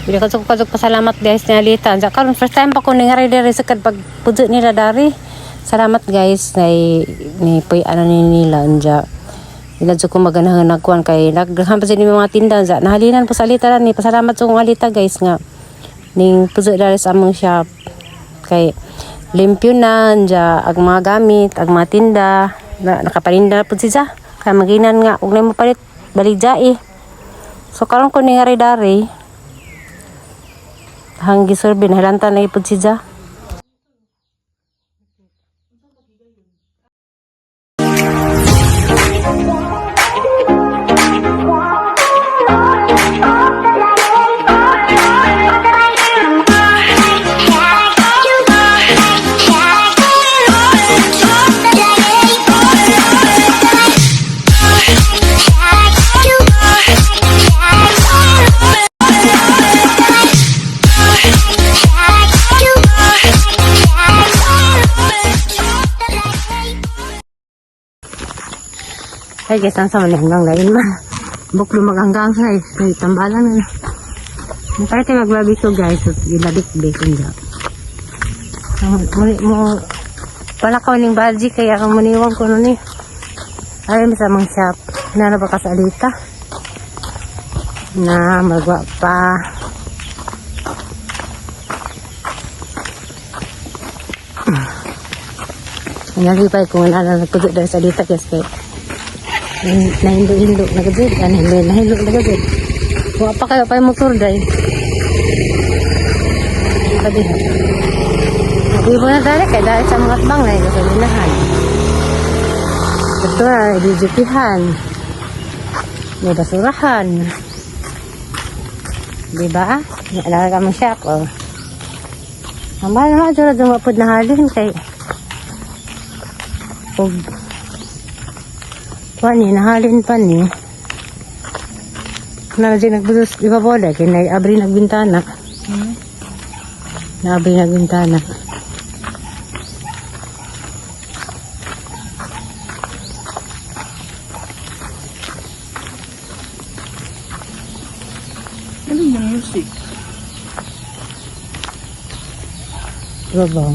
Bila kasog pasalamat guys ni Alita. Diyan karon first time pa ko ningari diri sa kad pagpudyo nila dari. Salamat guys ni puy ano ni nila anja. Ila ko maganahan nagkuan kay nagdahan pa sini mga tindahan sa nahalinan po sa Alita ni pasalamat sa kong Alita guys nga ning pudyo dari sa among shop kay limpyo na anja ang mga gamit, ang mga tinda nakapaninda pud siya. Kaya maginan nga ug nay mo palit baligdai. So karon ko ningari dari hanggi surbi nahalanta na ipod siya. Ay guys, ang sama hanggang lain man. Buklo maghanggang sa ay tambalan na. Para tayo magbabi ko guys, so ilabik-bik niya. Mo pala ko ning badji kaya ang maniwang ko nun eh. Ay sa mga shop. Na ba ka sa Alita? Na magwa pa. Nalipay ko na nagpudyo dahil sa Alita guys kaya nahindo-hindo nagagod nahindo nagagod kung apa kayo pa yung motor dahil sabi ibo na dahil sa mga atbang na gasolinahan ito na idijutihan may basurahan diba naalala ka mong shop ang mahal na dyan na dumapod na halin kay pani nahalin pa ni na di nagbusos di ba bola kay abri nagbintana na abri nagbintana ano yung music babaw.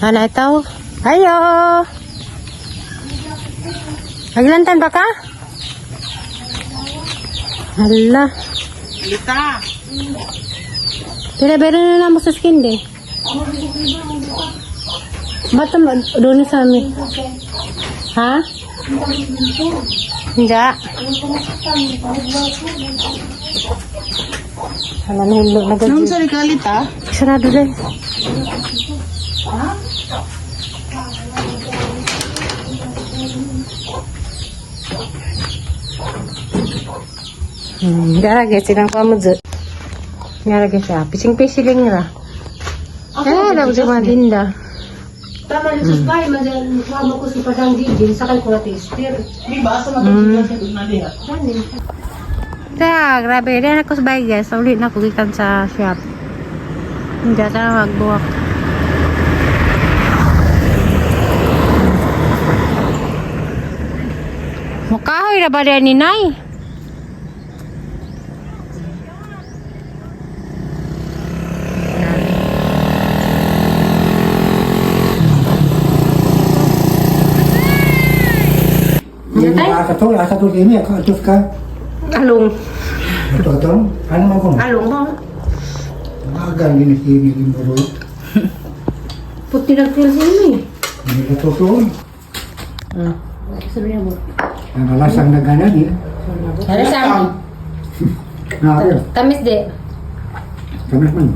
Ano ito? Ayo! Naglantan ba ka? Hala. Alita! Pira-bira na mo sa skin din. Ba't doon sa amin? Ha? Hindi. Hala, nahilo. Anong sorry ka, Alita? Sarado din. Garage silang pamudot. Garage siya. Pising-pisiling ra. Dapat sa mga tinda. Tama rin sa spy, mama ko si Padang Gigin, sakay ko na tester. Di ba? Sa matutulog sa doon na diha. Kaya, grabe. Diyan ako sa bahay guys. Ulit na ako gikan sa shop. Hindi na magbuwak. Mukahoy na ba rin ni Nay? Asa to ini ako atus ka. Along. Ito. Ano man ko? Along mo. Magang ini bro. Puti ng feel sa inyo Ini ka to. Sabi mo. Ang lasang na ganan eh. Ano sa amin? Tamis de. Kami man.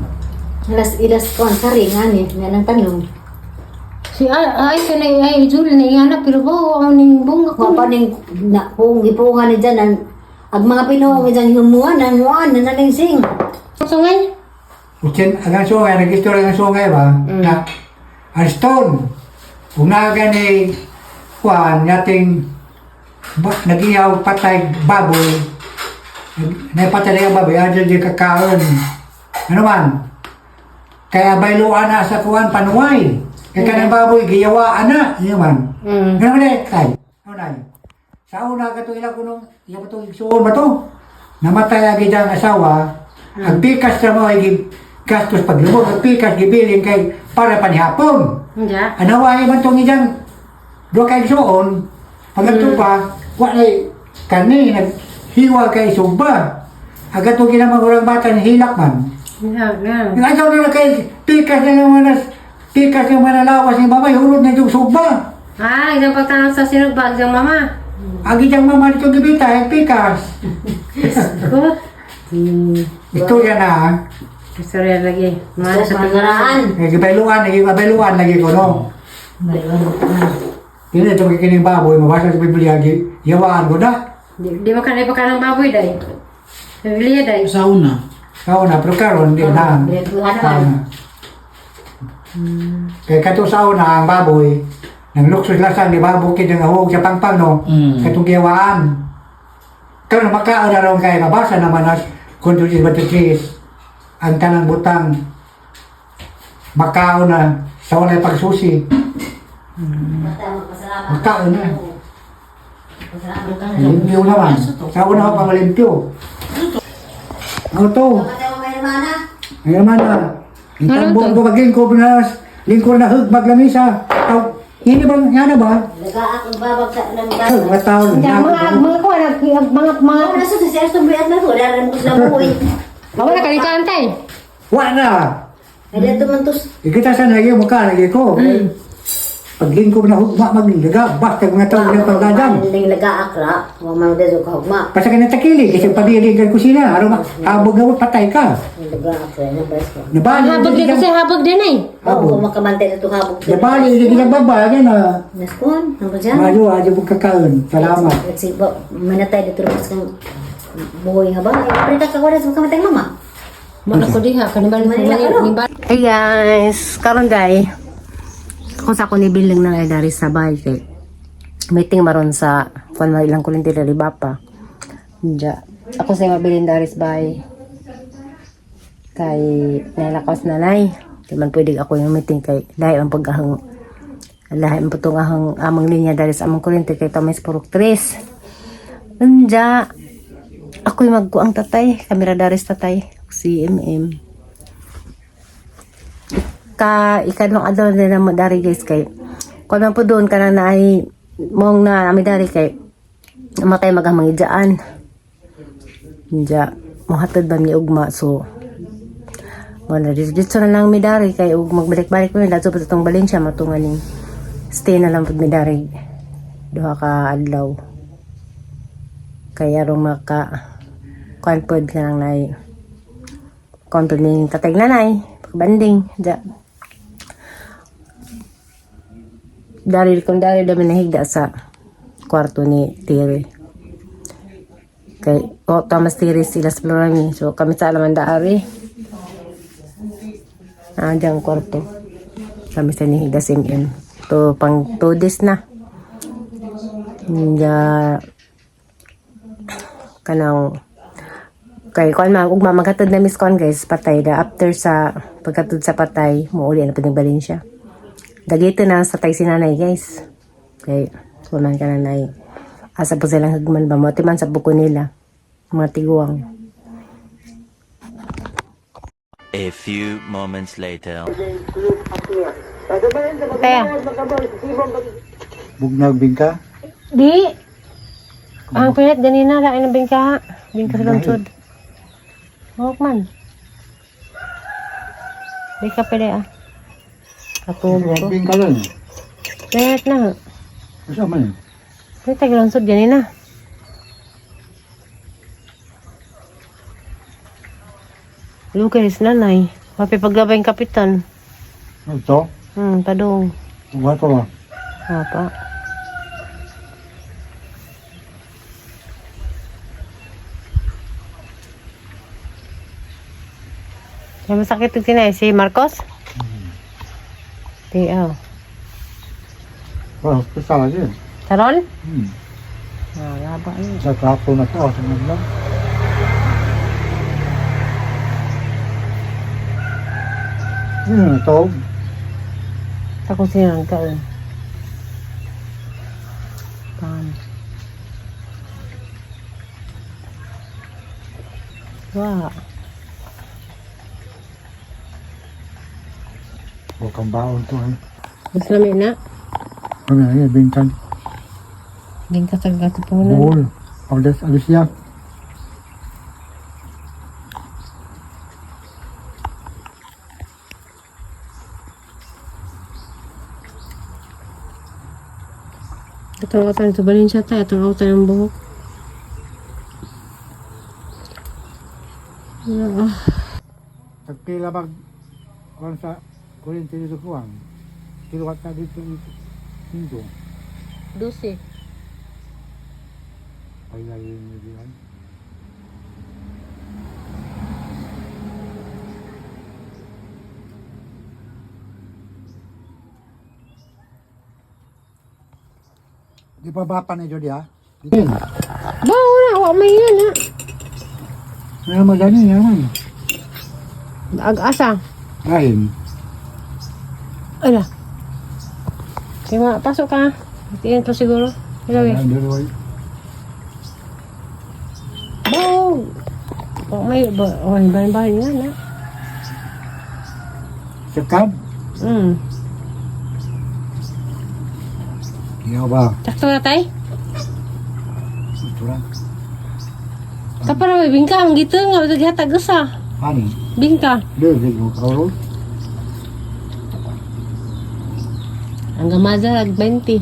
Ilas ko ang sari nga ni, nga ng tanong. Si ay kanay ay Julie na iyanak pero ba ang ning bunga ko. Kung pa ning kung gipungan ni dyan, ang mga Pinoy nga dyan humuan, nanguan, nanalingsing. Sungay? Uchen, agang sungay, nag-istor agang sungay ba? Na, ang stone. Kung nagani, kuhan, nating nag-iyaw patay baboy. Napatay ang baboy, adyo di kakaon. Ano man? Kaya bayluan na sa kuhan, panuway. Kaya kanang baboy, giyawaan na. Iya man. Nga man kay. Ano na sa una ka ito ilang kunong, iya ba ito, igsuon ba ito? Namatay agad ang asawa, ang pikas na mo ay gastos paglumog, ang pikas gibiling kay para panihapon. Nya. Anaway man itong isang doon kay igsuon, pagkato pa, wala kani, naghiwa kay suba. Agad itong ginamang urang bata ni hilak man. Nya. Yung ayaw na kay pikas na naman pikas yung manalawas ni mama, hulog na itong suba. Ah, isang pagtanong sa sinugbag ng mama. Agi diyang mama dito gibita, yung pikas. Ko. Istorya na ha. Istorya lagi. Sa pangaraan. Nagibailuan lagi ko, no? Yun ito kikining baboy, mabasa sa Biblia, yawaan ko na. Di mo kanay pa ka ng baboy day. Biblia day. Sa una. Kao na, pero karon di na. Kaya kato sa una, ang baboy, nang luksos lasang di baboy kaya nga huwag sa pangpang, no? Katong yawaan. Karon makaon na ron kay mabasa naman as Constitution 23, ang tanang butang makaon na sa walay pagsusi. Makaon na. Limpyo naman. Sa una ko pang limpyo. Ano to? Ngayon man na. Itang buong bumagin ko na lingkod na hugbag lamisa. Hindi ba nga na ba? Nagaak ang babagsak ng Mga tao Mga kuha mga Nasa sa siya sa buyat na ko, dahil mo sa buhay. wala ka ni kantay. wala na. Kaya tumantos. Ikita sa nagay mo ka, nagay ko. Pag lingkod na hugma, maglaga. Basta mga tao ng pagdadam. Hindi nagaak ra, mamang deso ka hugma. Basta ka natakili, kasi pabiling ka kusina. Araw habog na patay ka. Nagaak ra na basta. Nabali, Habog din kasi habog din eh. Oo, makamantay na ito habog. Nabali, hindi nagbaba. Yan na. Naskon, ano ba dyan? Mayo, adyo mo kakaon. Salamat. Nagsiba, manatay dito rin kang buhay nga ba? Ay, ka ko na sa makamantay mama. Mana ko diha kanibal Manila. Hey guys, karon day. Ako sa ko ni bilang na ay dari sa bahay kay meeting maron sa kung may ilang kulinti dali bapa. Diya. Ako sa mabilin dari sa bahay. Kay nalakas nanay. Di man pwede ako yung meeting kay dahil ang pagahang lahi ang putong ahang amang linya dari sa amang kulinti kay Thomas Purok 3. Diya. Ako'y magkuang tatay, kamera dari sa tatay. Si ikadlong adlaw din na mo dari guys kay kung man po doon ka na ay mong na ami dari kay matay magamang idyaan indya mohatod ba mi ugma so wala dito na lang mi dari kay ug magbalik-balik ko na so patong Valencia matunganing stay na lang pud mi dari duha ka adlaw kaya ro maka konpod ka lang na konpod ni tatay nanay banding ja dari dami nahigda sa kwarto ni Tiri kay Thomas Tiri sila sa Florami so kami sa alaman daari dyan kwarto kami sa nihigda sim to pang 2 days na ja kanang kay kuan ugma maghatod na miss kon guys patay da after sa pagkatod sa patay muuli na pud Valencia dagito na sa tay si nanay guys kay kuman ka nanay asa po silang hagman ba mo timan sa buko nila mga tiguang. A few moments later. Kaya Bugnag bingka. di ang pinit ganina ra ang bingka sa lungsod. Hawak man. Di ka pwede Ako ko. Bingka lang. Pinit na. Asa man? Pinit ang lungsod ganina. Lucas nanay. Mapipaglabay ang kapitan. Ito? Padong. Wato ba? Apa? Yung masakit yung tinay, si Marcos? Di, Wah, kesal aja. Taron? Laba yun. Sa kapo na to, sa lang. Ito. Ako sinang ka. Wow. Bukang baon to eh. Mas lami na. Ano yan, bintang. Ging kasag katipunan. Buhol. Alis yan. Itong autan sa Valencia tayo. Itong autan ng buhok. Pagpila mag kung sa kuryente dito kuwang. Kiluwat na dito dito. 12. Paglayin nyo yan. Di pa ba ni Jody ha? Bawa na. Huwag may yan ha. Ano mo dyan yan? Ag-asa. Kain. Ala. Sige mga, pasok ka. Tingin to siguro. Ilawin. Bawa. Huwag may, bahay nga na. Sekab? Iya ba? Sakto na tayo. Ito lang. Kapag na may bingka, ang gito nga, maghatag usa. Ani? Bingka. Dili ko karon. Ang gamaza, 20.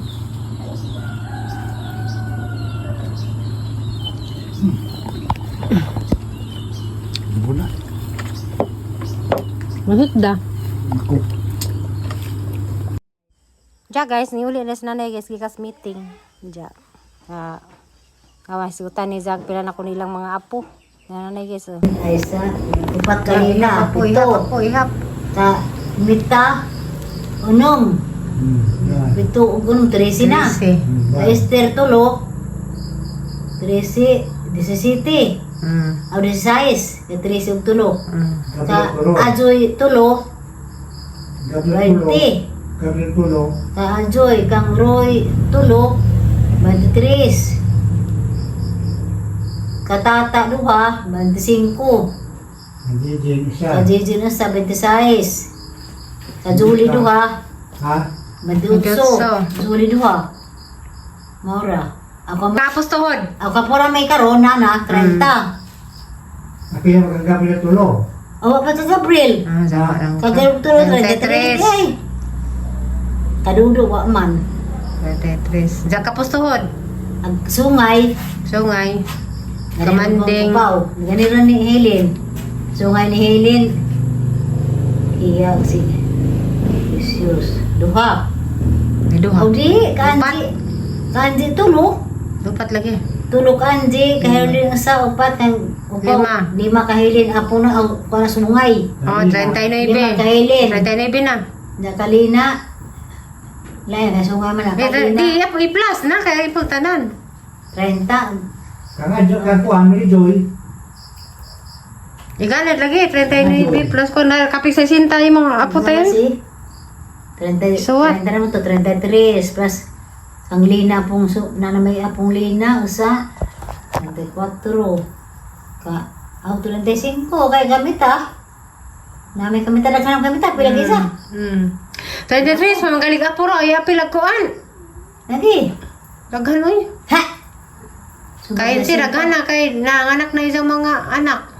Ibu na. Mahutda. Ako. Ja guys, niuli na sa nanay guys, gikas meeting. Ja. Kawas utan ni Zag pila na ko nilang mga apo. Nanay guys. Ay sa upat kanina, pito. ihap. Ta mita unong. Pito ug unong 13 na. Ta Esther tulo. 13, 17. Aw 16, 13 ug tulo. Ta Ajoy tulo. 20. Gabriel tulo. Ta Ajoy kang Roy tulo. 23. Katata duha, 25. Nandiyan isa. Ka Gigi na sa 26. Ka Julie duha, Ha? 28. Julie duha. Maura. Tapos tuhod. Ako pura may karon na 30. Ako yung mga Gabriel tulo. Awa pa sa Gabriel. Ka Gabriel tulo 33. Ay. Kadudo wa man. 33. Ja kapos tuhod. Ang sungay. Sungay. Kamanding. Ganito ni Helen. Sungay ni Helen. Iya si Jesus. Duha. Duha. O di, kanji. Kanji tulo. Lupat lagi. Tulo kanji. Kahilin sa upat. Upaw. 5 kahilin. Apo na. Ako na sumungay. Oh, 39. 5 kahilin. 39 na. Nakalina. Lain na sungay man. Nakalina. Di, i-plus na. Kaya ipultanan. 30. Kangadyo ka ko ang Joy. Igalit lagi. 39 plus ko na kapig sa sinta yung mga apo tayo. 30. So what? 30 naman to. 33. Plus ang lina pong na may apong lina. Usa. 34. Ka. Aw, 35. Kaya gamit ah. Namin kami talaga ng gamit ah. Pilang isa. 33. Mamagalig apo ro. Ay apilag kuan. Lagi. Daghan oy. Ha! Kahit si Ragana, kahit nanganak na isang mga anak.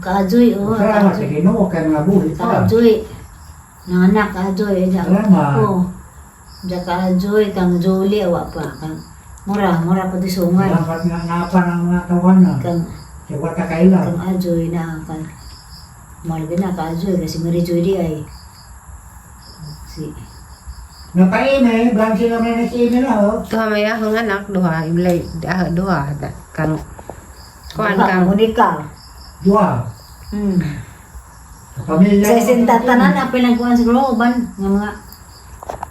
Kajoy, oh. Salamat sa Ginoo kay mga buhi pa. Kajoy. Nanganak, kajoy. Salamat. Oh. Diya kajoy, kang Julie, awa pa. Kang mura pa di sungay. Salamat nga napa ng mga tawanan. Kang Siya ka kailan. ajoy na, kang malagay na kajoy, kasi Mary Joy di ay. Si, Napaine, branch naman na si Ine na ho. Duha may ahong anak, duha. Iblay, duha. Kang, kuan kang. Monica. Dua. Hmm. Sa pamilya. Sa isin tatanan, apil ang kuhan siguro, uban, ng mga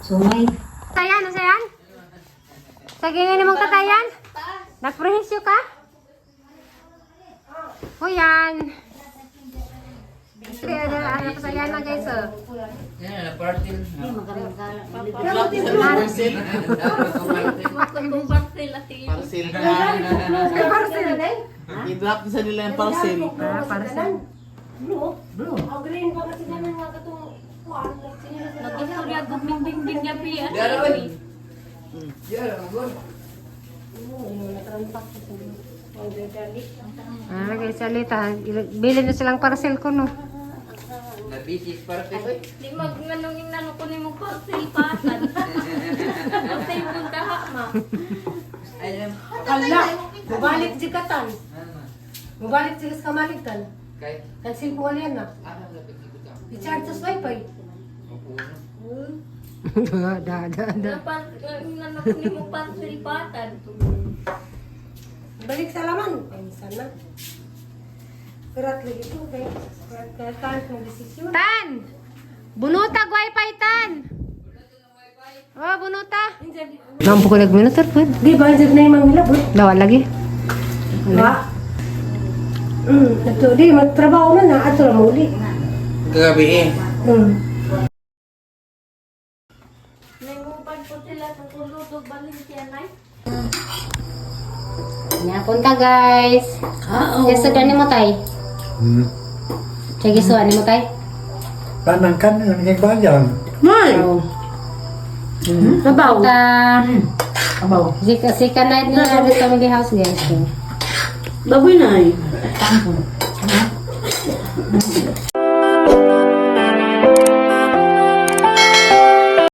sungay. Katayan, ano sayan? Sige nga namang katayan? Nagprehisyo ka? O yan. Ano pa saya na guys oh. Parcel na. I-drop sa nila yung parcel. Parcel. Guys, alita. Bili na silang parcel ko no. Di magmanungin na ko ni mo parcel patan. Parcel kung taha ma. Ala, mubalik di katan. Mubalik di ka malikan. Kansil ko wala na. I-charge sa wifi. Da. Nano ko ni mo parcel patan. Balik sa laman. Ay, sana. Kerat lagi tu. Kerat ng desisyon. Tan! Bunutag wifi, Tan! Oh, bunuta. Nampu ko nagminutor po. Di ba, dyan na yung mga milabot? Dawa lagi. Ba? Ito, di, magtrabaho na na. Ato na muli. Kagabi eh. May mubad po sila sa kulutog Valencia na. Napunta guys. Yes, gani mo tay. Sige, suwan mo tay. Panang kan ang nagbayan. Oh. Sabaw. Sabaw. Sika night na sa family house guys. Baboy na eh.